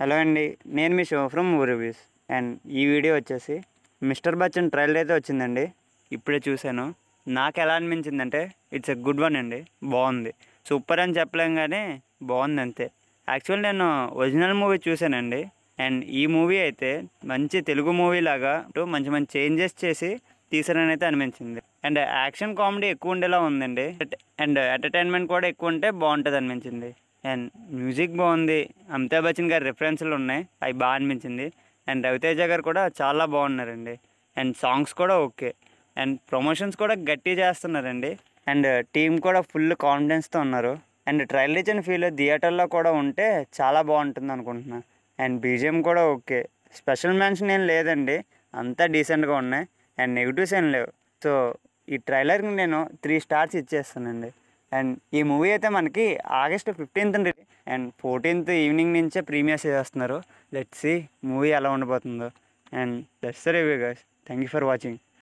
Hello అండి. నేను మీ show from movie reviews. And ఈ వీడియో వచ్చేసి మిస్టర్ బచ్చన్ ట్రైలర్ అయితే వచ్చిందండి. ఇప్పుడే చూశాను. నాకు ఎలా అనిపించిందంటే ఇట్స్ ఎ గుడ్ వన్ అండి. బాగుంది. సూపర్ అని చెప్పలేం కానీ బాగుంది అంతే. యాక్చువల్ నేను ఒరిజినల్ మూవీ చూశానండి. అండ్ ఈ మూవీ అయితే మంచి తెలుగు మూవీ లాగా మంచి మంచి చేంజెస్ చేసి తీసారని అయితే అనిపించింది. అండ్ యాక్షన్ కామెడీ ఎక్కువ ఉండేలా ఉందండి. అండ్ ఎంటర్టైన్మెంట్ కూడా ఎక్కువ ఉంటే బాగుంటుంది అనిపించింది. అండ్ మ్యూజిక్ బాగుంది. అమితాబ్ బచ్చన్ గారి రిఫరెన్స్లు ఉన్నాయి, అవి బాగా అనిపించింది. అండ్ రవితేజ గారు కూడా చాలా బాగున్నారండి. అండ్ సాంగ్స్ కూడా ఓకే. అండ్ ప్రమోషన్స్ కూడా గట్టి చేస్తున్నారండి. అండ్ టీం కూడా ఫుల్ కాన్ఫిడెన్స్తో ఉన్నారు. అండ్ ట్రైలర్ ఇచ్చిన ఫీల్ థియేటర్లో కూడా ఉంటే చాలా బాగుంటుంది అనుకుంటున్నా. అండ్ బీజిఎం కూడా ఓకే. స్పెషల్ మెన్షన్ ఏం లేదండి, అంతా డీసెంట్గా ఉన్నాయి. అండ్ నెగిటివ్స్ ఏం లేవు. సో ఈ ట్రైలర్కి నేను 3 స్టార్స్ ఇచ్చేస్తానండి. అండ్ ఈ మూవీ అయితే మనకి August 15th and 14th evening నుంచే ప్రీమియర్స్ చేస్తున్నారు. లెట్స్ సీ మూవీ ఎలా ఉండబోతుందో. And that's the review guys. Thank you for watching.